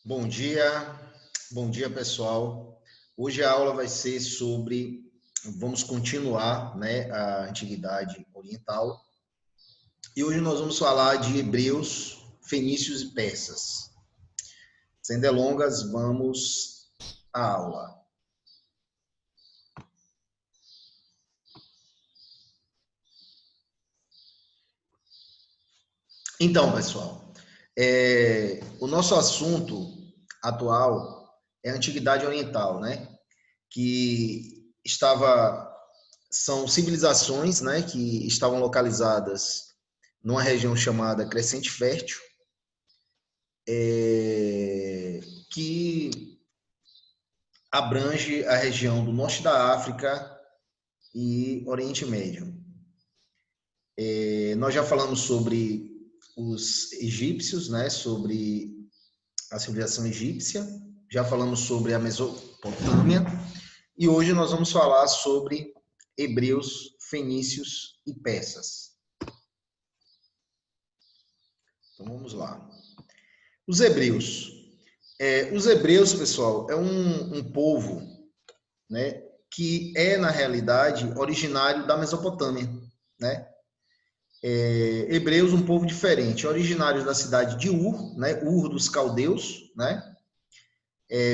Bom dia pessoal. Hoje a aula vai ser vamos continuar, né, a Antiguidade Oriental. E hoje nós vamos falar de hebreus, fenícios e persas. Sem delongas, vamos à aula. Então, pessoal, o nosso assunto atual é a Antiguidade Oriental, né? São civilizações, né, que estavam localizadas numa região chamada Crescente Fértil, que abrange a região do norte da África e Oriente Médio. Nós já falamos sobre os egípcios, né, sobre a civilização egípcia, já falamos sobre a Mesopotâmia, e hoje nós vamos falar sobre hebreus, fenícios e persas. Então vamos lá. Os hebreus. Os hebreus, pessoal, é um povo, né, que é, na realidade, originário da Mesopotâmia, né? Hebreus, um povo diferente, originários da cidade de Ur, né, Ur dos caldeus, né?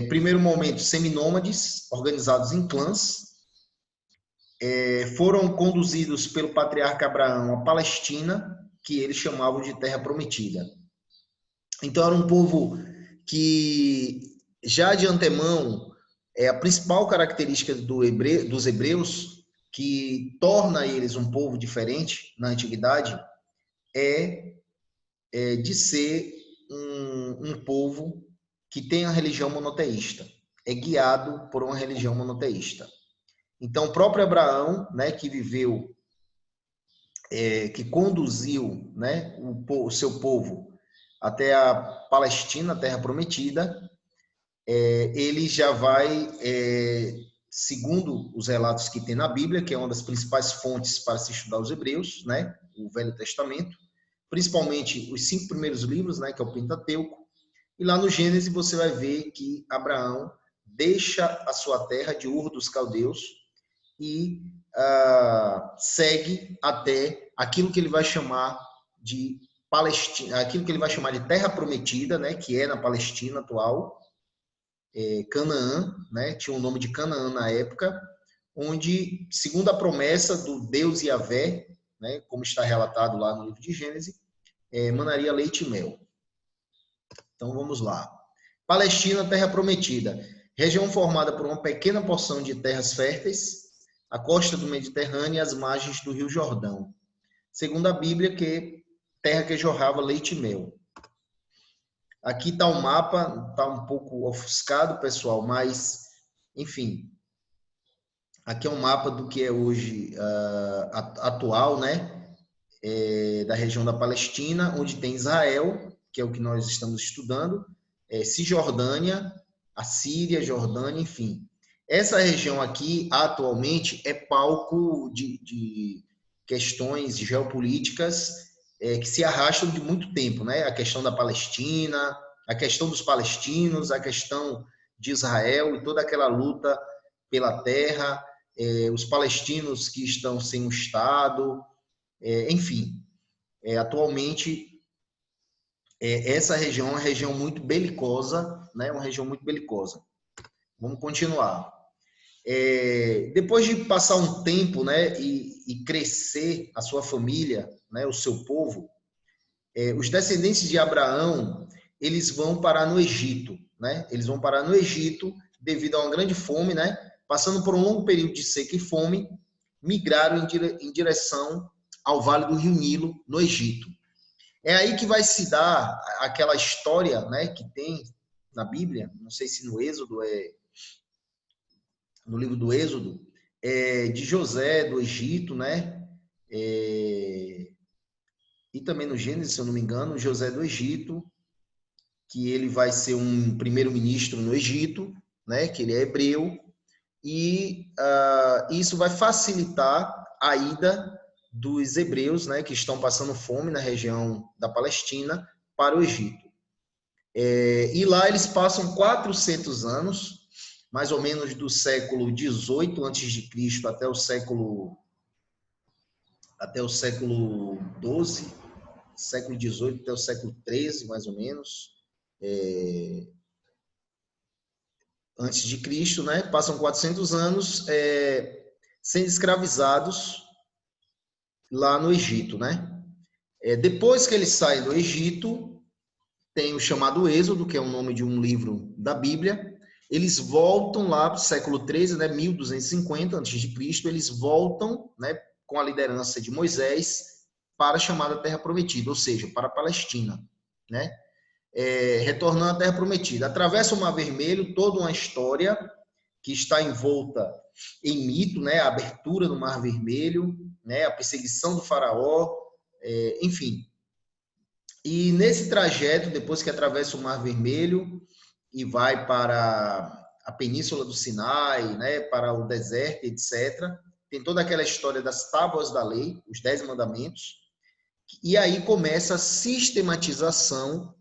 Primeiro momento, seminômades, organizados em clãs, foram conduzidos pelo patriarca Abraão à Palestina, que eles chamavam de Terra Prometida. Então, era um povo que, já de antemão, a principal característica dos hebreus, que torna eles um povo diferente na antiguidade, é de ser um povo que tem a religião monoteísta, é guiado por uma religião monoteísta. Então, o próprio Abraão, né, que viveu, que conduziu, né, o seu povo até a Palestina, a Terra Prometida, ele já vai, segundo os relatos que tem na Bíblia, que é uma das principais fontes para se estudar os hebreus, né, o Velho Testamento, principalmente os 5 primeiros livros, né, que é o Pentateuco, e lá no Gênesis você vai ver que Abraão deixa a sua terra de Ur dos Caldeus e segue até aquilo que ele vai chamar de Palestina, aquilo que ele vai chamar de Terra Prometida, né, que é na Palestina atual, Canaã, né, tinha o nome de Canaã na época, onde, segundo a promessa do Deus Yahvé, né, como está relatado lá no livro de Gênesis, manaria leite e mel. Então vamos lá. Palestina, Terra Prometida, região formada por uma pequena porção de terras férteis, a costa do Mediterrâneo e as margens do Rio Jordão. Segundo a Bíblia, terra que jorrava leite e mel. Aqui está o mapa, está um pouco ofuscado, pessoal, mas, enfim, aqui é um mapa do que é hoje atual, né? Da região da Palestina, onde tem Israel, que é o que nós estamos estudando, Cisjordânia, a Síria, Jordânia, enfim. Essa região aqui, atualmente, é palco de questões geopolíticas que se arrastam de muito tempo, né? A questão da Palestina, a questão dos palestinos, a questão de Israel e toda aquela luta pela terra, os palestinos que estão sem um Estado, enfim. Atualmente, essa região é uma região muito belicosa, né? Uma região muito belicosa. Vamos continuar. Depois de passar um tempo, né, e crescer a sua família, né, o seu povo, os descendentes de Abraão, eles vão parar no Egito, né? Eles vão parar no Egito devido a uma grande fome, né? Passando por um longo período de seca e fome, migraram em direção ao Vale do Rio Nilo, no Egito. É aí que vai se dar aquela história, né, que tem na Bíblia, não sei se no Êxodo, no livro do Êxodo, de José do Egito, né, e também no Gênesis, se eu não me engano, José do Egito, que ele vai ser um primeiro-ministro no Egito, né, que ele é hebreu, e isso vai facilitar a ida dos hebreus, né, que estão passando fome na região da Palestina, para o Egito. E lá eles passam 400 anos, mais ou menos do século 18 antes de Cristo até o século 12, século 18 até o século 13, mais ou menos, antes de Cristo, né? Passam 400 anos sendo escravizados lá no Egito, né? Depois que eles saem do Egito, tem o chamado Êxodo, que é o nome de um livro da Bíblia. Eles voltam lá para o século 13, né, 1250 a.C., eles voltam, né, com a liderança de Moisés para a chamada Terra Prometida, ou seja, para a Palestina, né? Retornando à Terra Prometida. Atravessa o Mar Vermelho, toda uma história que está envolta em mito, né? A abertura do Mar Vermelho, né? A perseguição do faraó, enfim. E nesse trajeto, depois que atravessa o Mar Vermelho e vai para a Península do Sinai, né? Para o deserto, etc., tem toda aquela história das tábuas da lei, os 10 mandamentos, e aí começa a sistematização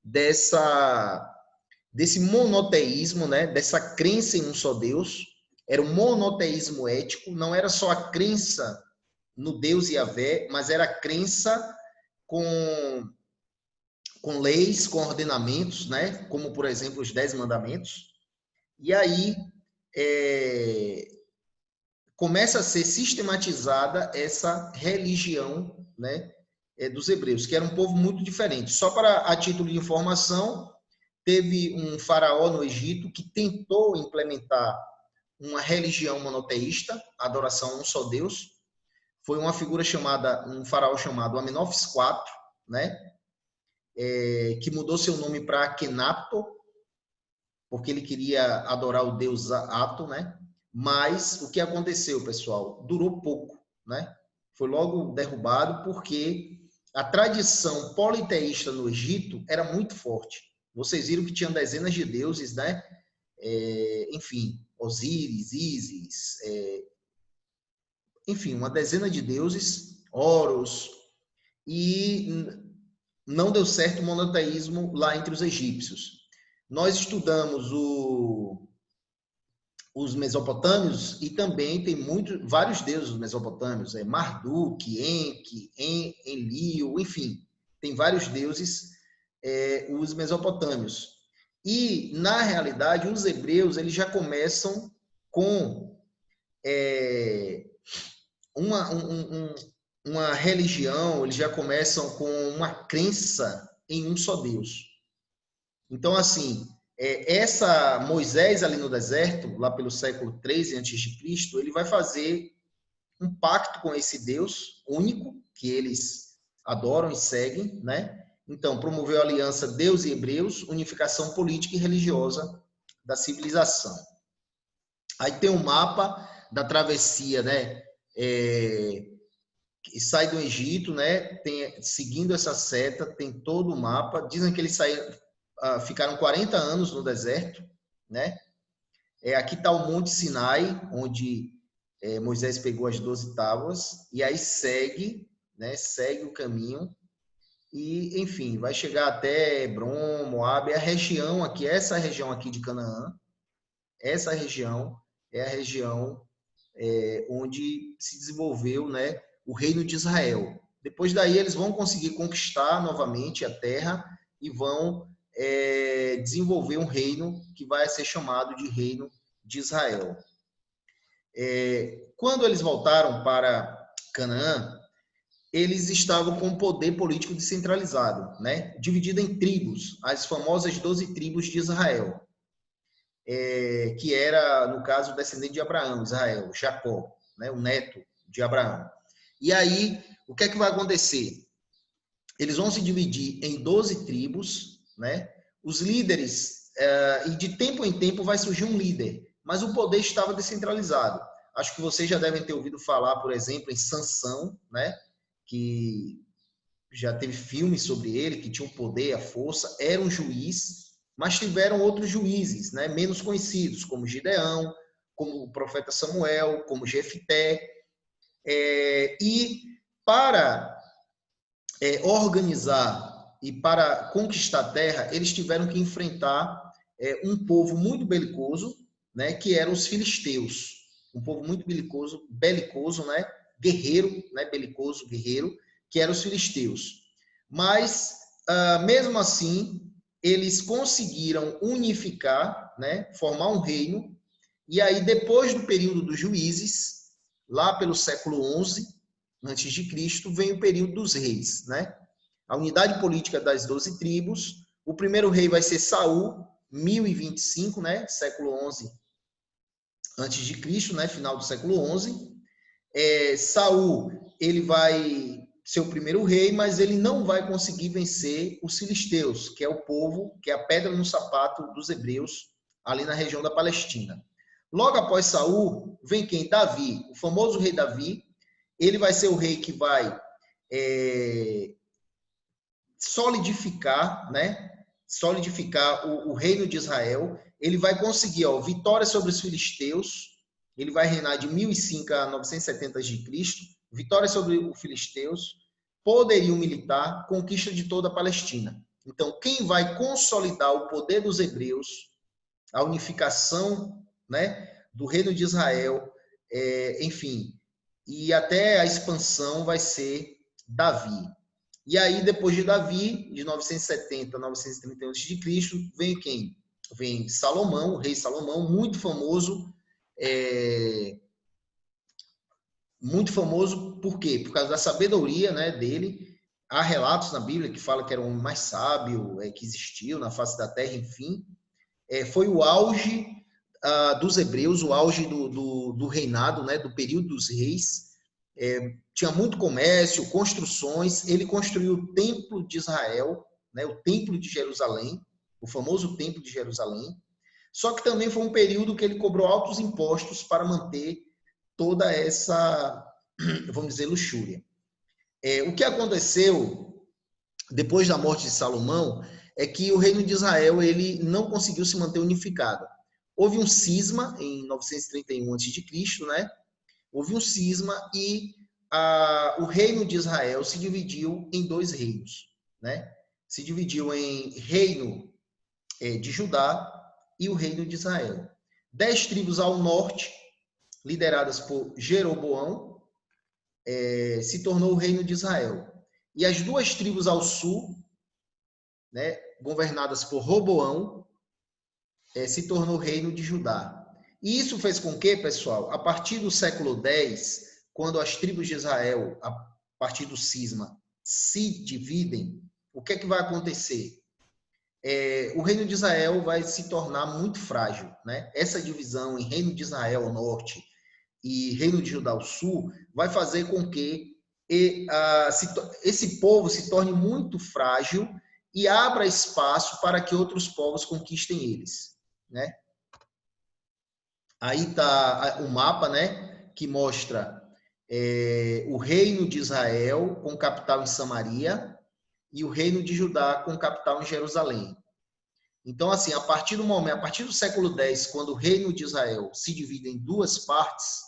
desse monoteísmo, né? Dessa crença em um só Deus. Era um monoteísmo ético, não era só a crença no Deus Yahvé, mas era a crença com leis, com ordenamentos, né? Como, por exemplo, os 10 mandamentos. E aí começa a ser sistematizada essa religião, né? Dos hebreus, que era um povo muito diferente. Só para a título de informação, teve um faraó no Egito que tentou implementar uma religião monoteísta, adoração a um só Deus. Foi uma figura um faraó chamado Amenófis IV, né? Que mudou seu nome para Akhenaton, porque ele queria adorar o deus Aton, né? Mas o que aconteceu, pessoal? Durou pouco, né? Foi logo derrubado porque a tradição politeísta no Egito era muito forte. Vocês viram que tinham dezenas de deuses, né? Enfim, Osíris, Ísis, enfim, uma dezena de deuses, Horus, e não deu certo o monoteísmo lá entre os egípcios. Nós estudamos os mesopotâmios e também tem vários deuses mesopotâmios, Marduk, Enki, Enlil, enfim, tem vários deuses, os mesopotâmios. E, na realidade, os hebreus eles já começam com uma religião, eles já começam com uma crença em um só Deus. Então, assim, essa Moisés ali no deserto, lá pelo século 13 a.C., ele vai fazer um pacto com esse Deus único, que eles adoram e seguem, né? Então, promoveu a aliança Deus e Hebreus, unificação política e religiosa da civilização. Aí tem um mapa da travessia, né? Sai do Egito, né? Seguindo essa seta, tem todo o mapa. Dizem que eles ficaram 40 anos no deserto, né? Aqui está o Monte Sinai, onde Moisés pegou as 12 tábuas, e aí segue, né? Segue o caminho, e, enfim, vai chegar até Hebron, Moabe, a região aqui, essa região aqui de Canaã, essa região é a região onde se desenvolveu, né, o reino de Israel. Depois daí eles vão conseguir conquistar novamente a terra e vão desenvolver um reino que vai ser chamado de reino de Israel. Quando eles voltaram para Canaã, eles estavam com um poder político descentralizado, né? Dividido em tribos, as famosas 12 tribos de Israel, que era, no caso, descendente de Abraão, Israel, Jacó, né? O neto de Abraão. E aí, o que é que vai acontecer? Eles vão se dividir em 12 tribos, né? Os líderes, e de tempo em tempo vai surgir um líder, mas o poder estava descentralizado. Acho que vocês já devem ter ouvido falar, por exemplo, em Sansão, né? Que já teve filmes sobre ele, que tinha o poder, a força, era um juiz, mas tiveram outros juízes, né? Menos conhecidos, como Gideão, como o profeta Samuel, como Jefté. E para organizar e para conquistar a terra, eles tiveram que enfrentar um povo muito belicoso, né, que eram os filisteus. Um povo muito belicoso, né, guerreiro, né, belicoso, guerreiro, que eram os filisteus. Mas, mesmo assim, eles conseguiram unificar, né, formar um reino, e aí, depois do período dos juízes, lá pelo século XI antes de Cristo, vem o período dos reis, né? A unidade política das 12 tribos. O primeiro rei vai ser Saul, 1025, né? Século XI antes de Cristo, né? Final do século XI. Saul, ele vai ser o primeiro rei, mas ele não vai conseguir vencer os filisteus, que é o povo, que é a pedra no sapato dos hebreus, ali na região da Palestina. Logo após Saul, vem quem? Davi, o famoso rei Davi. Ele vai ser o rei que vai solidificar, né? Solidificar o reino de Israel. Ele vai conseguir, vitória sobre os filisteus. Ele vai reinar de 1005 a 970 de Cristo. Vitória sobre os filisteus, poderio militar, conquista de toda a Palestina. Então, quem vai consolidar o poder dos hebreus, a unificação, né, do reino de Israel, enfim, e até a expansão vai ser Davi. E aí, depois de Davi, de 970 a 931 a.C., vem quem? Vem Salomão, o rei Salomão, muito famoso. Muito famoso por quê? Por causa da sabedoria, né, dele. Há relatos na Bíblia que falam que era o homem mais sábio que existiu na face da terra, enfim. Foi o auge dos hebreus, o auge do reinado, né, do período dos reis. Tinha muito comércio, construções. Ele construiu o Templo de Israel, né, o Templo de Jerusalém, o famoso Templo de Jerusalém. Só que também foi um período que ele cobrou altos impostos para manter toda essa, vamos dizer, luxúria. O que aconteceu depois da morte de Salomão é que o reino de Israel ele não conseguiu se manter unificado. Houve um cisma em 931 a.C., né? Houve um cisma e o reino de Israel se dividiu em dois reinos, né? Se dividiu em reino de Judá e o reino de Israel. 10 tribos ao norte, lideradas por Jeroboão, se tornou o reino de Israel. E as duas tribos ao sul, né, governadas por Roboão, se tornou o reino de Judá. E isso fez com que, pessoal, a partir do século X, quando as tribos de Israel, a partir do cisma, se dividem, o que é que vai acontecer? O reino de Israel vai se tornar muito frágil, né? Essa divisão em reino de Israel ao norte e reino de Judá ao sul vai fazer com que esse povo se torne muito frágil e abra espaço para que outros povos conquistem eles, né? Aí está o mapa, né, que mostra o reino de Israel com capital em Samaria e o reino de Judá com capital em Jerusalém. Então, assim, a partir do século X, quando o reino de Israel se divide em duas partes,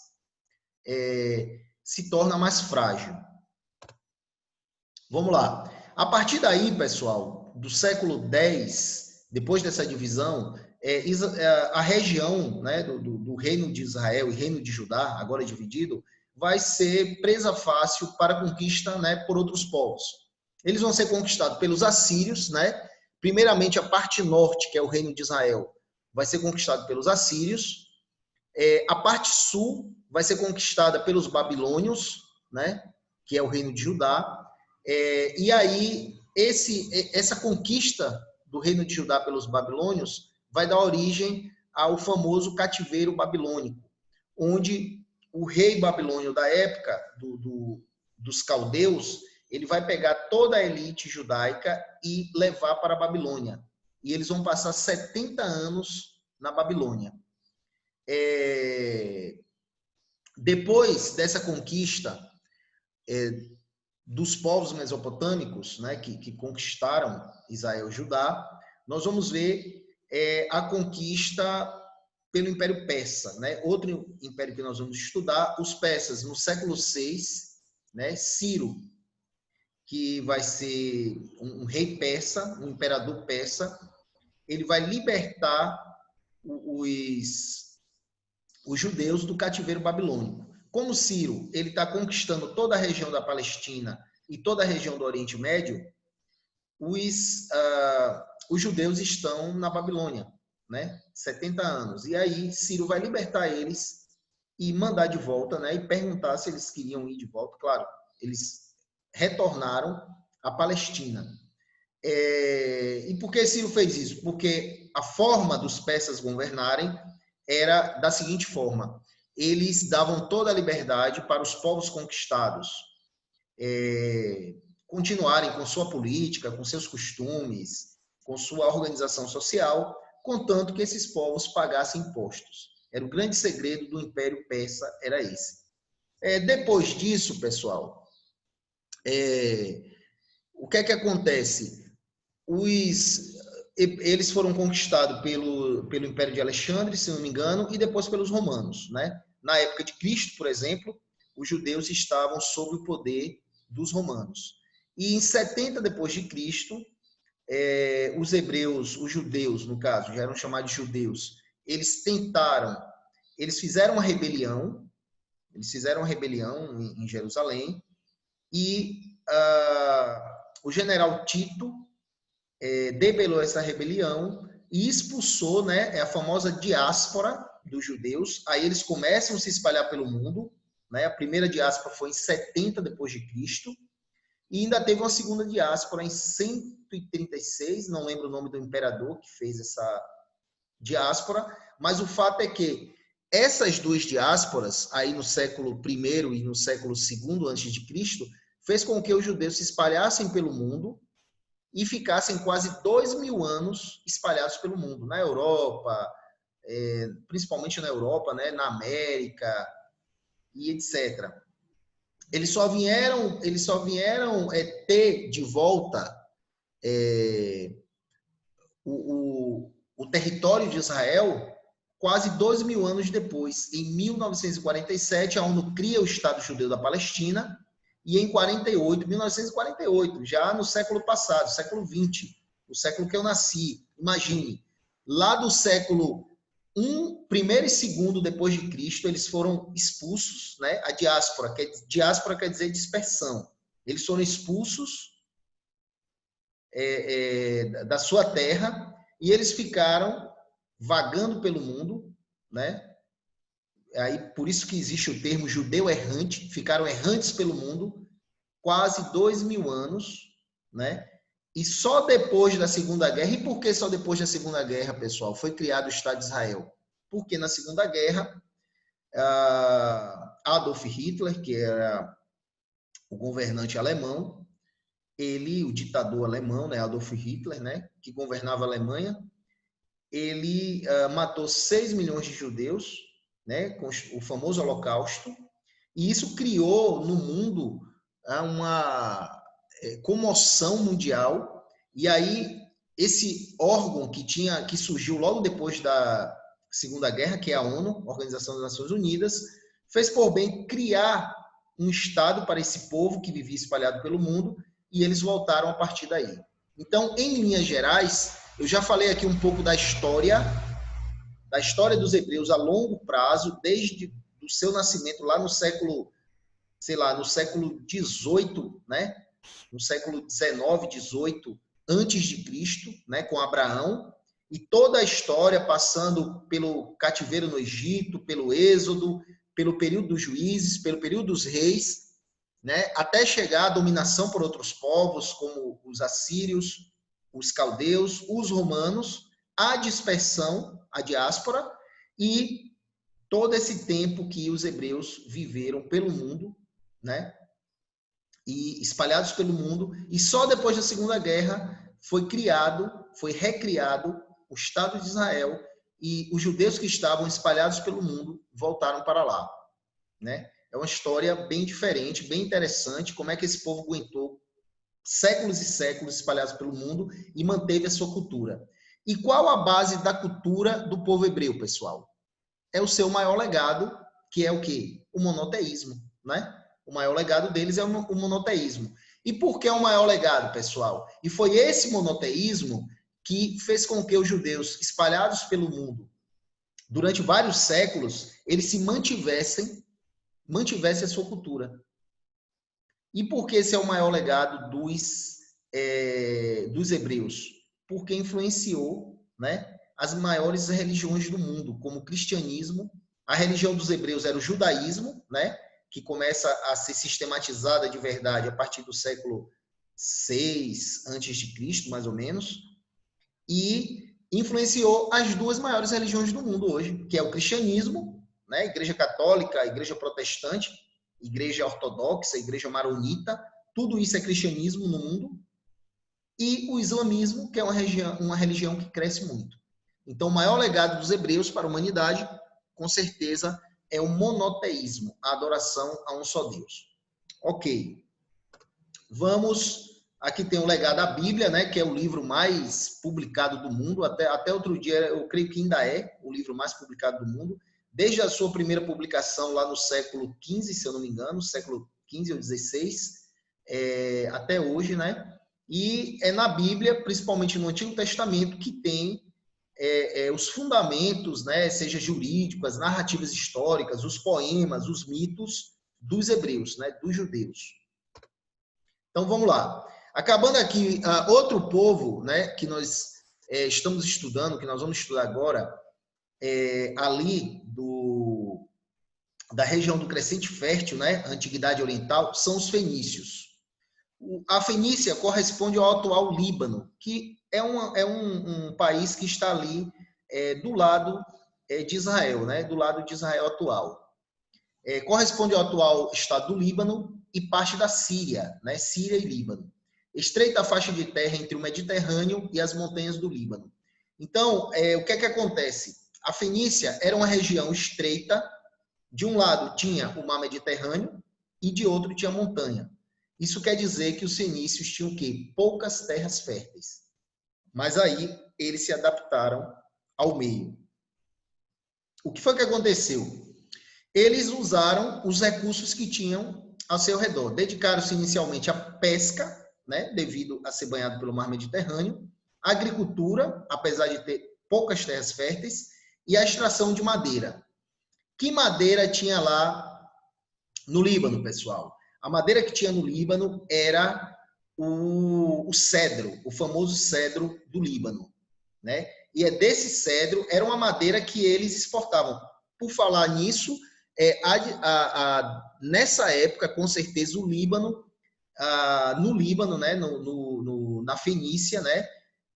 se torna mais frágil. Vamos lá. A partir daí, pessoal, do século X, depois dessa divisão, a região, né, do reino de Israel e reino de Judá, agora dividido, vai ser presa fácil para conquista, né, por outros povos. Eles vão ser conquistados pelos assírios, né? Primeiramente, a parte norte, que é o reino de Israel, vai ser conquistado pelos assírios. A parte sul vai ser conquistada pelos babilônios, né? Que é o reino de Judá. E aí, essa conquista do reino de Judá pelos babilônios vai dar origem ao famoso cativeiro babilônico, onde o rei babilônio da época, dos caldeus, ele vai pegar toda a elite judaica e levar para a Babilônia. E eles vão passar 70 anos na Babilônia. Depois dessa conquista dos povos mesopotâmicos, né, que conquistaram Israel e Judá, nós vamos ver a conquista pelo Império Persa, né? Outro império que nós vamos estudar, os persas, no século VI, né? Ciro, que vai ser um rei persa, um imperador persa. Ele vai libertar os judeus do cativeiro babilônico. Como Ciro ele está conquistando toda a região da Palestina e toda a região do Oriente Médio, os judeus estão na Babilônia, né? 70 anos. E aí Ciro vai libertar eles e mandar de volta, né? E perguntar se eles queriam ir de volta. Claro, eles retornaram à Palestina. E por que Ciro fez isso? Porque a forma dos persas governarem era da seguinte forma: eles davam toda a liberdade para os povos conquistados continuarem com sua política, com seus costumes, com sua organização social, contanto que esses povos pagassem impostos. Era o grande segredo do Império Persa, era esse. Depois disso, pessoal, o que é que acontece? Eles foram conquistados pelo Império de Alexandre, se não me engano, e depois pelos romanos, né? Na época de Cristo, por exemplo, os judeus estavam sob o poder dos romanos. E em 70 depois de Cristo, os hebreus, os judeus, no caso, já eram chamados de judeus, eles fizeram uma rebelião, em Jerusalém, e o general Tito debelou essa rebelião e expulsou, né, a famosa diáspora dos judeus. Aí eles começam a se espalhar pelo mundo, né? A primeira diáspora foi em 70 depois de Cristo, e ainda teve uma segunda diáspora em 136, não lembro o nome do imperador que fez essa diáspora, mas o fato é que essas duas diásporas, aí no século I e no século II antes de Cristo, fez com que os judeus se espalhassem pelo mundo e ficassem quase 2.000 anos espalhados pelo mundo, na Europa, principalmente na Europa, né, na América e etc. Eles só vieram ter de volta o território de Israel quase 2.000 anos depois. Em 1947, a ONU cria o Estado Judeu da Palestina, e em 1948, já no século passado, século XX, o século que eu nasci, imagine, lá do século primeiro e segundo depois de Cristo, eles foram expulsos, né? A diáspora quer dizer dispersão. Eles foram expulsos da sua terra e eles ficaram vagando pelo mundo, né? Aí, por isso que existe o termo judeu errante, ficaram errantes pelo mundo quase 2.000 anos, né? E só depois da Segunda Guerra, e por que só depois da Segunda Guerra, pessoal, foi criado o Estado de Israel? Porque na Segunda Guerra, Adolf Hitler, que era o governante alemão, o ditador alemão, né, Adolf Hitler, né, que governava a Alemanha, ele matou 6 milhões de judeus, né, com o famoso Holocausto, e isso criou no mundo uma comoção mundial. E aí esse órgão que surgiu logo depois da Segunda Guerra, que é a ONU, Organização das Nações Unidas, fez por bem criar um Estado para esse povo que vivia espalhado pelo mundo, e eles voltaram a partir daí. Então, em linhas gerais, eu já falei aqui um pouco da história dos hebreus a longo prazo, desde o seu nascimento lá no século, sei lá, no século XVIII, né? No século XIX, XVIII, antes de Cristo, né? Com Abraão, e toda a história passando pelo cativeiro no Egito, pelo Êxodo, pelo período dos juízes, pelo período dos reis, né? Até chegar à dominação por outros povos, como os assírios, os caldeus, os romanos, a dispersão, a diáspora, e todo esse tempo que os hebreus viveram pelo mundo, né? E espalhados pelo mundo, e só depois da Segunda Guerra foi recriado o Estado de Israel, e os judeus que estavam espalhados pelo mundo voltaram para lá, né? É uma história bem diferente, bem interessante, como é que esse povo aguentou séculos e séculos espalhados pelo mundo e manteve a sua cultura. E qual a base da cultura do povo hebreu, pessoal? É o seu maior legado, que é o quê? O monoteísmo, né? O maior legado deles é o monoteísmo. E por que é o maior legado, pessoal? E foi esse monoteísmo que fez com que os judeus espalhados pelo mundo durante vários séculos, eles se mantivessem a sua cultura. E por que esse é o maior legado dos hebreus? Porque influenciou, né, as maiores religiões do mundo, como o cristianismo. A religião dos hebreus era o judaísmo, né, que começa a ser sistematizada de verdade a partir do século 6 antes de Cristo, mais ou menos, e influenciou as duas maiores religiões do mundo hoje, que é o cristianismo, né, a Igreja Católica, a Igreja Protestante, Igreja Ortodoxa, Igreja Maronita, tudo isso é cristianismo no mundo, e o islamismo, que é uma religião que cresce muito. Então, o maior legado dos hebreus para a humanidade, com certeza, é o monoteísmo, a adoração a um só Deus. Ok. Vamos... Aqui tem o legado da Bíblia, né, que é o livro mais publicado do mundo. Até outro dia, eu creio que ainda é o livro mais publicado do mundo. Desde a sua primeira publicação lá no século XV, se eu não me engano, século XV ou XVI, até hoje, né? E é na Bíblia, principalmente no Antigo Testamento, que tem os fundamentos, né, seja jurídicos, as narrativas históricas, os poemas, os mitos dos hebreus, né, dos judeus. Então, vamos lá. Acabando aqui, outro povo, né, que nós estamos estudando, que nós vamos estudar agora, ali da região do Crescente Fértil, né, Antiguidade Oriental, são os fenícios. A Fenícia corresponde ao atual Líbano, que é um país que está ali do lado de Israel, né, do lado de Israel atual. Corresponde ao atual estado do Líbano e parte da Síria, né, Síria e Líbano. Estreita faixa de terra entre o Mediterrâneo e as montanhas do Líbano. Então, o que é que acontece? A Fenícia era uma região estreita, de um lado tinha o mar Mediterrâneo e de outro tinha montanha. Isso quer dizer que os fenícios tinham o quê? Poucas terras férteis. Mas aí eles se adaptaram ao meio. O que foi que aconteceu? Eles usaram os recursos que tinham ao seu redor. Dedicaram-se inicialmente à pesca, né, devido a ser banhado pelo mar Mediterrâneo, à agricultura, apesar de ter poucas terras férteis, e à extração de madeira. Que madeira tinha lá no Líbano, pessoal? A madeira que tinha no Líbano era o cedro, o famoso cedro do Líbano, né? E desse cedro, era uma madeira que eles exportavam. Por falar nisso, nessa época, com certeza, o Líbano, no Líbano, né, na Fenícia, né,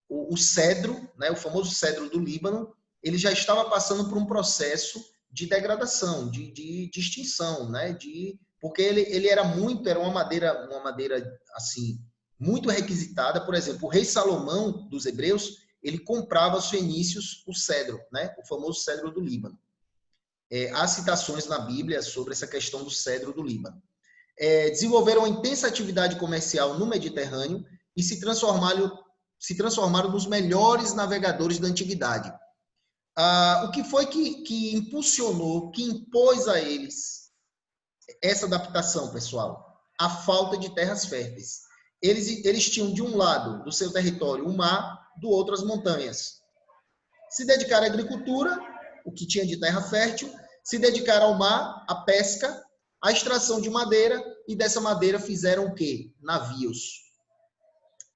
o cedro, né, o famoso cedro do Líbano, ele já estava passando por um processo de degradação, de extinção, né, porque ele era uma madeira assim, muito requisitada. Por exemplo, o rei Salomão dos hebreus, ele comprava aos fenícios o cedro, né, o famoso cedro do Líbano. Há citações na Bíblia sobre essa questão do cedro do Líbano. Desenvolveram uma intensa atividade comercial no Mediterrâneo e se transformaram nos melhores navegadores da antiguidade. O que foi que impulsionou, que impôs a eles essa adaptação, pessoal? A falta de terras férteis. Eles tinham de um lado do seu território o mar, do outro as montanhas. Se dedicaram à agricultura, o que tinha de terra fértil, se dedicaram ao mar, à pesca, à extração de madeira, e dessa madeira fizeram o quê? Navios.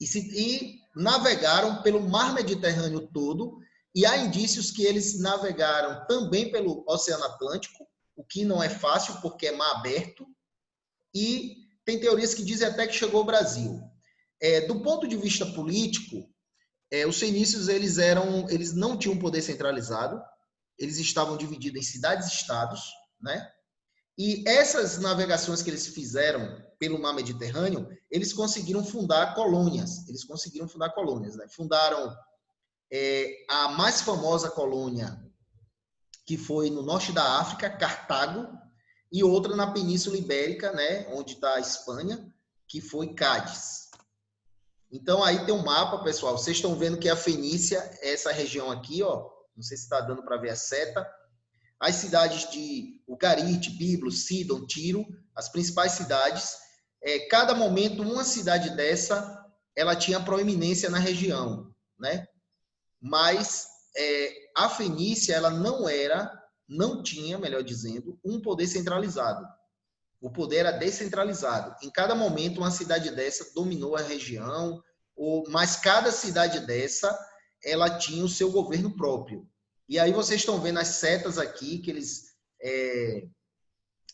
E navegaram pelo mar Mediterrâneo todo, e há indícios que eles navegaram também pelo Oceano Atlântico, o que não é fácil, porque é mar aberto, e tem teorias que dizem até que chegou ao Brasil. Do ponto de vista político, os fenícios eles não tinham poder centralizado, eles estavam divididos em cidades-estados, né? E essas navegações que eles fizeram pelo mar Mediterrâneo, eles conseguiram fundar colônias. Né? Fundaram a mais famosa colônia, que foi no norte da África, Cartago, e outra na Península Ibérica, né, onde está a Espanha, que foi Cádiz. Então, aí tem um mapa, pessoal. Vocês estão vendo que a Fenícia é essa região aqui, ó. Não sei se está dando para ver a seta. As cidades de Ugarit, Biblos, Sidon, Tiro, as principais cidades. cada momento, uma cidade dessa, ela tinha proeminência na região, né? Mas a Fenícia, ela não tinha, melhor dizendo, um poder centralizado. O poder era descentralizado. Em cada momento, uma cidade dessa dominou a região, mas cada cidade dessa, ela tinha o seu governo próprio. E aí vocês estão vendo as setas aqui, que eles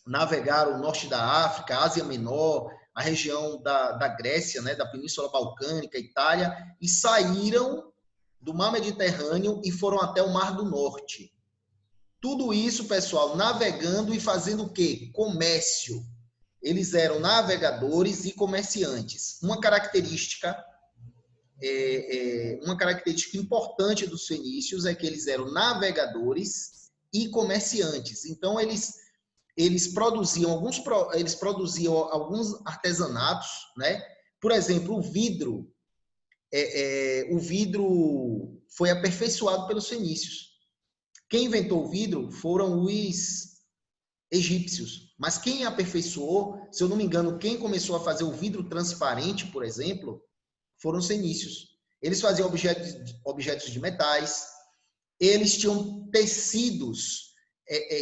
navegaram o norte da África, Ásia Menor, a região da Grécia, né, da Península Balcânica, Itália, e saíram do Mar Mediterrâneo e foram até o Mar do Norte. Tudo isso, pessoal, navegando e fazendo o quê? Comércio. Eles eram navegadores e comerciantes. Uma característica importante dos fenícios é que eles eram navegadores e comerciantes. Então, eles produziam alguns artesanatos, né? Por exemplo, o vidro foi aperfeiçoado pelos fenícios. Quem inventou o vidro foram os egípcios, mas quem aperfeiçoou, se eu não me engano, quem começou a fazer o vidro transparente, por exemplo, foram os fenícios. Eles faziam objetos de metais, eles tinham tecidos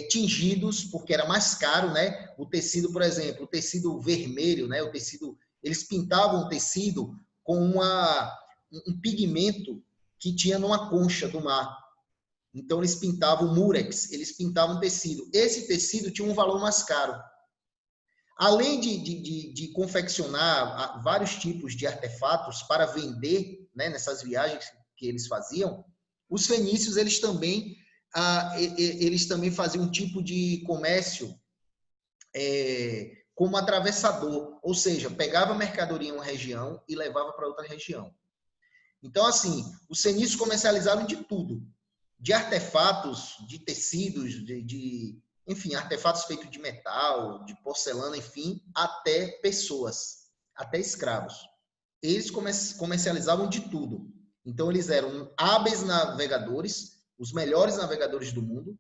tingidos, porque era mais caro, né? O tecido, por exemplo, o tecido vermelho, né? Eles pintavam o tecido com um pigmento que tinha numa concha do mar. Então, eles pintavam murex, eles pintavam tecido. Esse tecido tinha um valor mais caro. Além de confeccionar vários tipos de artefatos para vender, né, nessas viagens que eles faziam, os fenícios eles também faziam um tipo de comércio como atravessador, ou seja, pegava mercadoria em uma região e levava para outra região. Então, assim, os fenícios comercializavam de tudo, de artefatos, de tecidos, enfim, artefatos feitos de metal, de porcelana, enfim, até pessoas, até escravos. Eles comercializavam de tudo. Então, eles eram hábeis navegadores, os melhores navegadores do mundo,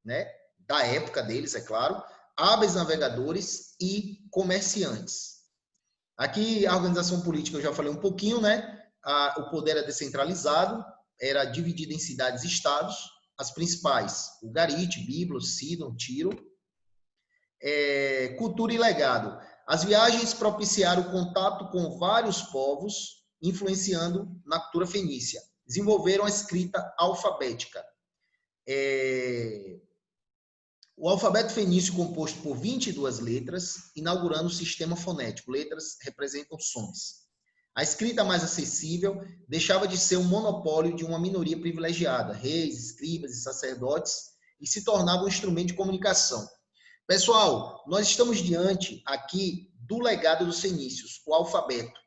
né? Da época deles, é claro, hábeis navegadores e comerciantes. Aqui, a organização política, eu já falei um pouquinho, né? O poder era descentralizado, era dividido em cidades e estados, as principais, Ugarit, Biblos, Sidon, Tiro. Cultura e legado. As viagens propiciaram o contato com vários povos, influenciando na cultura fenícia. Desenvolveram a escrita alfabética. O alfabeto fenício composto por 22 letras, inaugurando o sistema fonético. Letras representam sons. A escrita mais acessível deixava de ser um monopólio de uma minoria privilegiada, reis, escribas e sacerdotes, e se tornava um instrumento de comunicação. Pessoal, nós estamos diante aqui do legado dos fenícios, o alfabeto.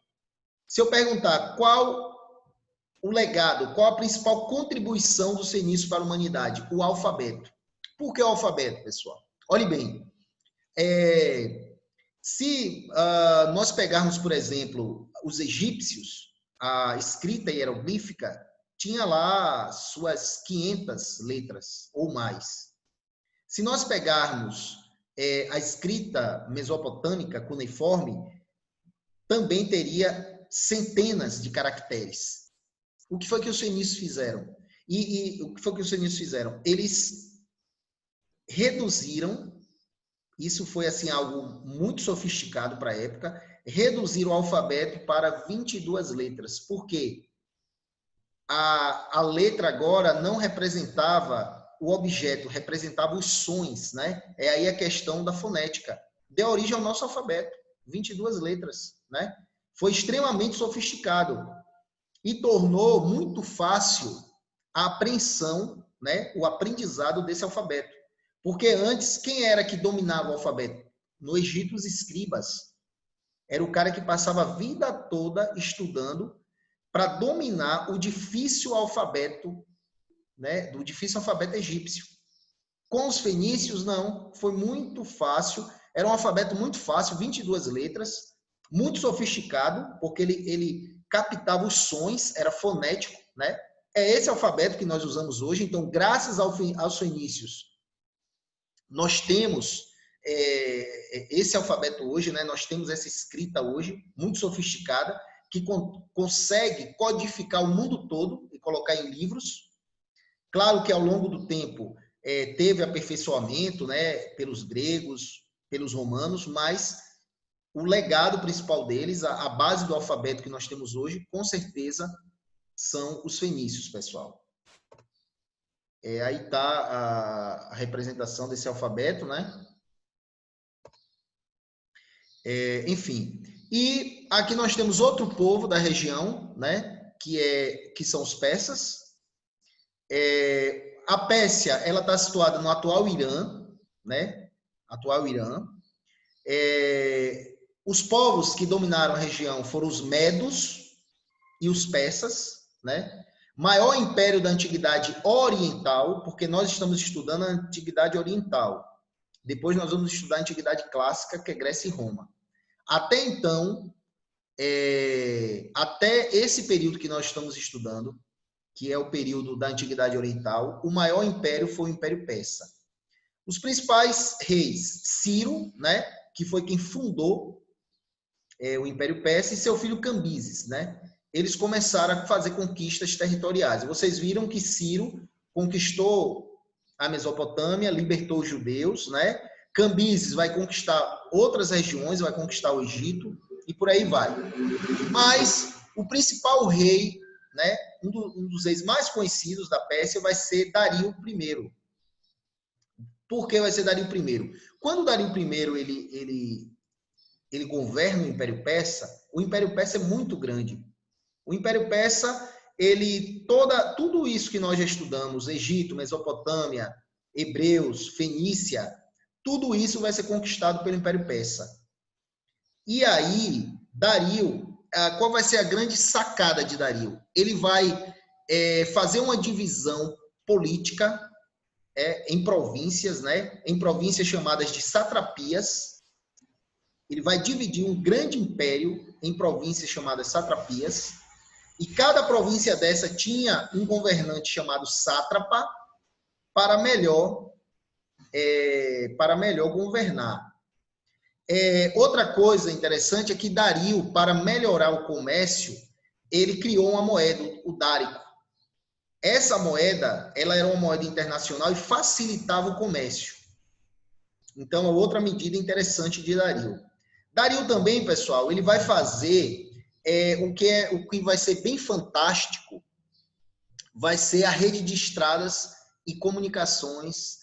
Se eu perguntar qual o legado, qual a principal contribuição dos fenícios para a humanidade? O alfabeto. Por que o alfabeto, pessoal? Olhe bem, se nós pegarmos, por exemplo, os egípcios, a escrita hieroglífica tinha lá suas 500 letras ou mais. Se nós pegarmos a escrita mesopotâmica cuneiforme, também teria centenas de caracteres. O que foi que os fenícios fizeram? O que foi que os fenícios fizeram? Eles reduziram, isso foi assim algo muito sofisticado para a época, reduziram o alfabeto para 22 letras. Por quê? A letra agora não representava o objeto, representava os sons, né? É aí a questão da fonética. Deu origem ao nosso alfabeto, 22 letras, né? Foi extremamente sofisticado e tornou muito fácil a apreensão, né? O aprendizado desse alfabeto. Porque antes, quem era que dominava o alfabeto? No Egito, os escribas. Era o cara que passava a vida toda estudando para dominar o difícil alfabeto, né? Do difícil alfabeto egípcio. Com os fenícios, não. Foi muito fácil. Era um alfabeto muito fácil, 22 letras, muito sofisticado, porque ele captava os sons, era fonético, né? É esse alfabeto que nós usamos hoje. Então, graças aos fenícios, nós temos esse alfabeto hoje, né? Nós temos essa escrita hoje, muito sofisticada, que consegue codificar o mundo todo e colocar em livros. Claro que ao longo do tempo teve aperfeiçoamento, né? Pelos gregos, pelos romanos, mas o legado principal deles, a base do alfabeto que nós temos hoje, com certeza, são os fenícios, pessoal. Aí está a representação desse alfabeto, né? Enfim. E aqui nós temos outro povo da região, né? Que são os persas. A Pérsia, ela está situada no atual Irã, né? Atual Irã. Os povos que dominaram a região foram os medos e os persas, né? Maior império da antiguidade oriental, porque nós estamos estudando a antiguidade oriental. Depois nós vamos estudar a antiguidade clássica, que é Grécia e Roma. Até então, até esse período que nós estamos estudando, que é o período da antiguidade oriental, o maior império foi o Império Persa. Os principais reis, Ciro, né, que foi quem fundou o Império Persa, e seu filho Cambises, né? Eles começaram a fazer conquistas territoriais. Vocês viram que Ciro conquistou a Mesopotâmia, libertou os judeus, né? Cambises vai conquistar outras regiões, vai conquistar o Egito e por aí vai. Mas o principal rei, né, um dos reis mais conhecidos da Pérsia vai ser Dario I. Por que vai ser Dario I? Quando Dario I ele governa o Império Persa é muito grande. O Império Persa, tudo isso que nós já estudamos, Egito, Mesopotâmia, Hebreus, Fenícia, tudo isso vai ser conquistado pelo Império Persa. E aí, Dario, qual vai ser a grande sacada de Dario? Ele vai fazer uma divisão política em províncias, né? Em províncias chamadas de satrapias. Ele vai dividir um grande império em províncias chamadas satrapias. E cada província dessa tinha um governante chamado sátrapa para melhor governar. Outra coisa interessante é que Dario, para melhorar o comércio, ele criou uma moeda, o dárico. Essa moeda, ela era uma moeda internacional e facilitava o comércio. Então, é outra medida interessante de Dario. Dario também, pessoal, ele vai fazer o que vai ser bem fantástico, vai ser a rede de estradas e comunicações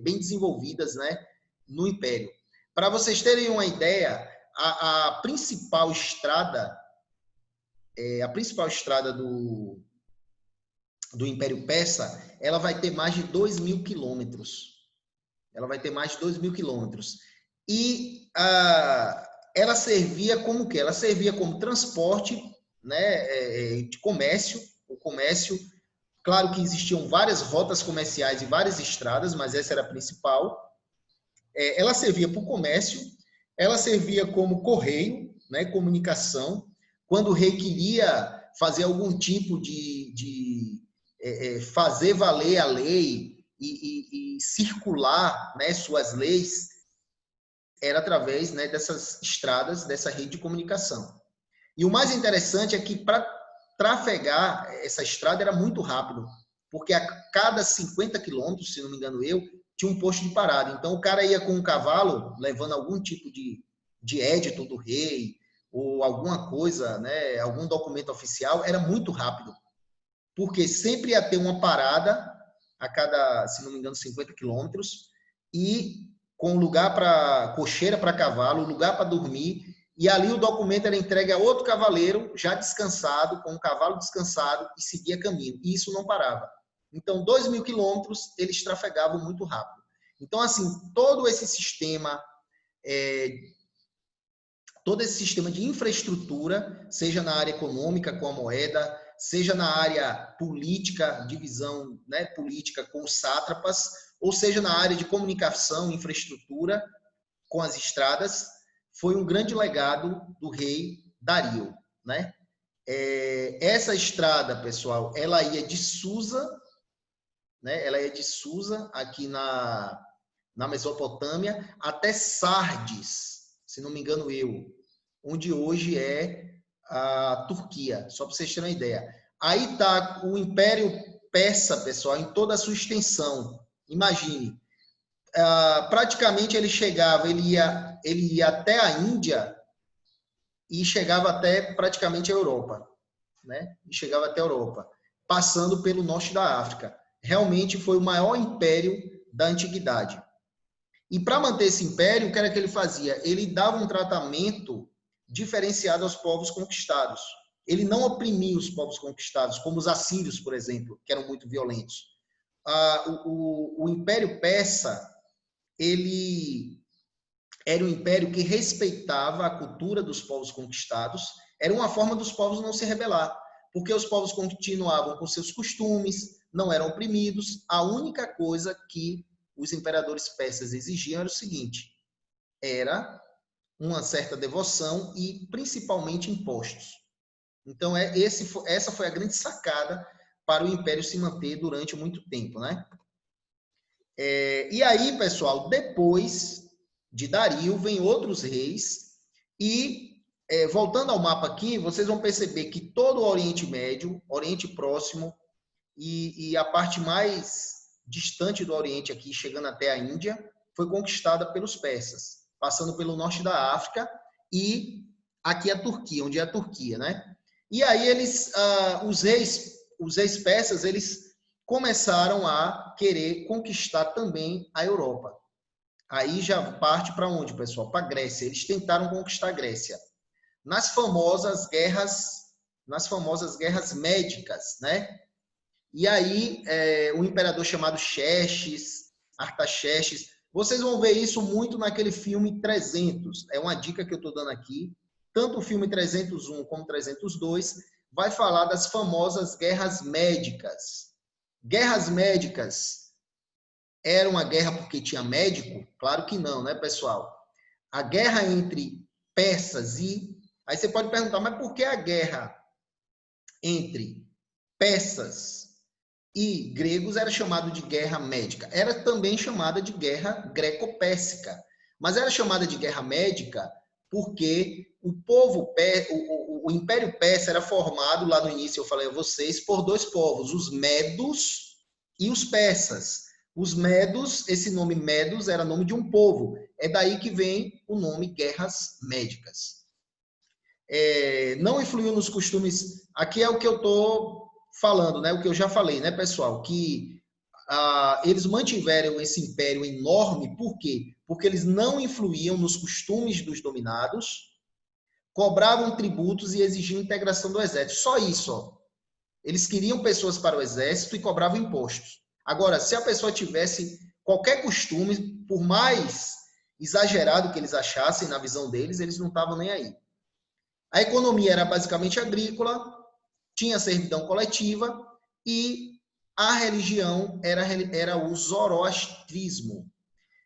bem desenvolvidas, né, no Império. Para vocês terem uma ideia, a principal estrada do Império Persa, ela vai ter mais de 2.000 quilômetros. Ela vai ter mais de 2.000 quilômetros. E ela servia como o quê? Ela servia como transporte, né, de comércio. O comércio, claro que existiam várias rotas comerciais e várias estradas, mas essa era a principal. Ela servia para o comércio, ela servia como correio, né, comunicação. Quando o rei queria fazer algum tipo de fazer valer a lei e circular, né, suas leis, era através, né, dessas estradas, dessa rede de comunicação. E o mais interessante é que para trafegar essa estrada era muito rápido, porque a cada 50 quilômetros, se não me engano tinha um posto de parada. Então o cara ia com um cavalo, levando algum tipo de édito do rei, ou alguma coisa, né, algum documento oficial, era muito rápido. Porque sempre ia ter uma parada a cada, se não me engano, 50 quilômetros, e com lugar para cocheira para cavalo, lugar para dormir, e ali o documento era entregue a outro cavaleiro, já descansado, com um cavalo descansado, e seguia caminho. E isso não parava. Então, 2.000 quilômetros, eles trafegavam muito rápido. Então, assim, todo esse sistema de infraestrutura, seja na área econômica com a moeda, seja na área política, divisão, né, política com os sátrapas, ou seja na área de comunicação, infraestrutura com as estradas, foi um grande legado do rei Dario, né? Essa estrada, pessoal, ela ia de Susa, né? Ela ia de Susa aqui na Mesopotâmia, até Sardes, se não me engano onde hoje é a Turquia, só para vocês terem uma ideia. Aí está o Império Persa, pessoal, em toda a sua extensão. Imagine, praticamente ele ia até a Índia e chegava até praticamente a Europa, né? E chegava até a Europa, passando pelo norte da África. Realmente foi o maior império da antiguidade. E para manter esse império, o que era que ele fazia? Ele dava um tratamento diferenciado aos povos conquistados. Ele não oprimia os povos conquistados, como os assírios, por exemplo, que eram muito violentos. O Império Persa, ele era um império que respeitava a cultura dos povos conquistados. Era uma forma dos povos não se rebelar, porque os povos continuavam com seus costumes, não eram oprimidos. A única coisa que os imperadores persas exigiam era o seguinte: era uma certa devoção e principalmente impostos. Então essa foi a grande sacada para o império se manter durante muito tempo, né? E aí, pessoal, depois de Dario vem outros reis e voltando ao mapa aqui, vocês vão perceber que todo o Oriente Médio, Oriente Próximo e a parte mais distante do Oriente aqui, chegando até a Índia, foi conquistada pelos persas, passando pelo norte da África e aqui a Turquia, onde é a Turquia, né? E aí os reis persas, eles começaram a querer conquistar também a Europa. Aí já parte para onde, pessoal? Para a Grécia. Eles tentaram conquistar a Grécia. Nas famosas guerras médicas, né? E aí, um imperador chamado Xerxes, Artaxerxes, vocês vão ver isso muito naquele filme 300. É uma dica que eu estou dando aqui. Tanto o filme 301 como 302 vai falar das famosas guerras médicas. Guerras médicas era uma guerra porque tinha médico? Claro que não, né, pessoal? A guerra entre persas e... Aí você pode perguntar, mas por que a guerra entre persas e gregos era chamado de guerra médica? Era também chamada de guerra greco-pérsica. Mas era chamada de guerra médica porque o Império Persa era formado, lá no início eu falei a vocês, por dois povos, os medos e os persas. Os medos, esse nome medos era nome de um povo. É daí que vem o nome guerras médicas. Não influiu nos costumes. Aqui é o que eu estou falando, né? O que eu já falei, né, pessoal? Que eles mantiveram esse império enorme, por quê? Porque eles não influíam nos costumes dos dominados, cobravam tributos e exigiam integração do exército. Só isso, ó. Eles queriam pessoas para o exército e cobravam impostos. Agora, se a pessoa tivesse qualquer costume, por mais exagerado que eles achassem na visão deles, eles não estavam nem aí. A economia era basicamente agrícola, tinha servidão coletiva e a religião era o zoroastrismo.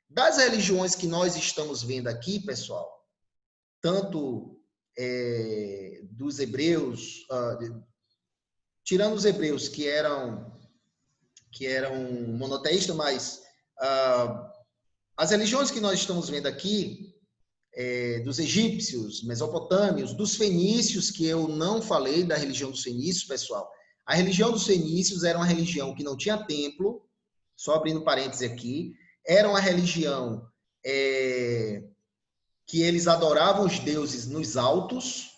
Das religiões que nós estamos vendo aqui, pessoal, tanto dos hebreus, tirando os hebreus que eram monoteístas, mas as religiões que nós estamos vendo aqui, dos egípcios, mesopotâmios, dos fenícios, que eu não falei da religião dos fenícios, pessoal. A religião dos fenícios era uma religião que não tinha templo, só abrindo parênteses aqui, era uma religião que eles adoravam os deuses nos altos.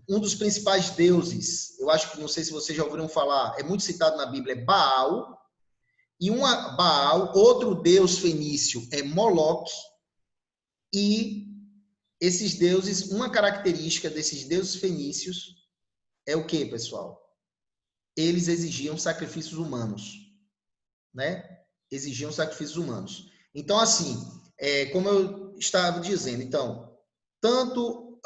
Um dos principais deuses, eu acho que, não sei se vocês já ouviram falar, é muito citado na Bíblia, é Baal. E Baal, outro deus fenício, é Moloque. E esses deuses, uma característica desses deuses fenícios é o quê, pessoal? Eles exigiam sacrifícios humanos, né? Exigiam sacrifícios humanos. Então, assim, como eu estava dizendo, então, tanto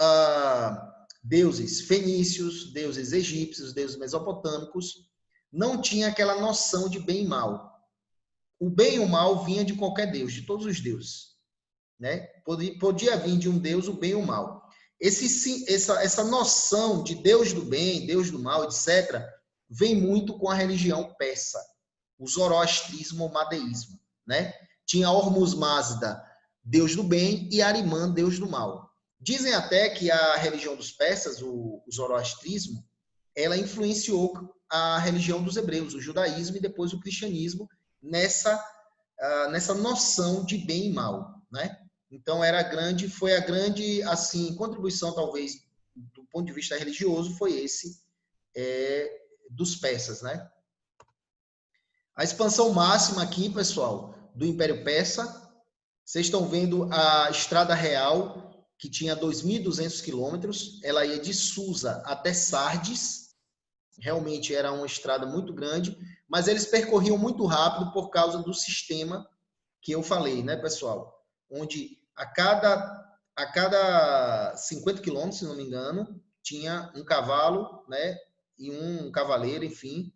deuses fenícios, deuses egípcios, deuses mesopotâmicos, não tinha aquela noção de bem e mal. O bem e o mal vinha de qualquer deus, de todos os deuses, né? Podia vir de um deus o bem e o mal. Essa noção de Deus do bem, Deus do mal, etc., vem muito com a religião persa, o zoroastrismo ou madeísmo, né? Tinha Hormuz Mazda, deus do bem, e Arimã, deus do mal. Dizem até que a religião dos persas, o zoroastrismo, ela influenciou a religião dos hebreus, o judaísmo e depois o cristianismo, nessa noção de bem e mal, né? Então foi a grande assim contribuição, talvez do ponto de vista religioso, foi esse dos persas, né? A expansão máxima aqui, pessoal, do Império Persa. Vocês estão vendo a Estrada Real, que tinha 2.200 quilômetros. Ela ia de Susa até Sardes. Realmente era uma estrada muito grande, mas eles percorriam muito rápido por causa do sistema que eu falei, né, pessoal? Onde a cada 50 quilômetros, se não me engano, tinha um cavalo, né, e um cavaleiro, enfim,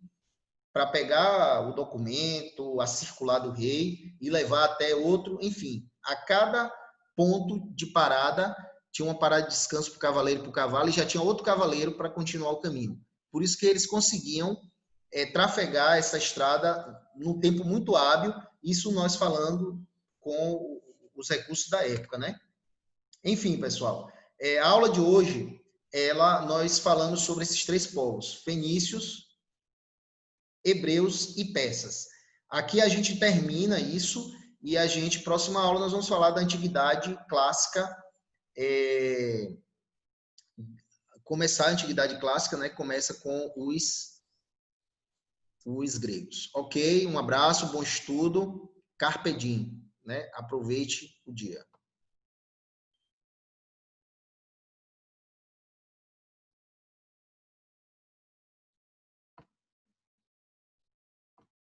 para pegar o documento, a circular do rei e levar até outro, enfim. A cada ponto de parada tinha uma parada de descanso para o cavaleiro e para o cavalo e já tinha outro cavaleiro para continuar o caminho. Por isso que eles conseguiam trafegar essa estrada num tempo muito hábil, isso nós falando com os recursos da época, né? Enfim, pessoal, a aula de hoje, nós falamos sobre esses três povos, fenícios, hebreus e persas. Aqui a gente termina isso e próxima aula, nós vamos falar da antiguidade clássica, começar a antiguidade clássica, né? Começa com os gregos. Ok? Um abraço, bom estudo, carpe diem, né? Aproveite o dia.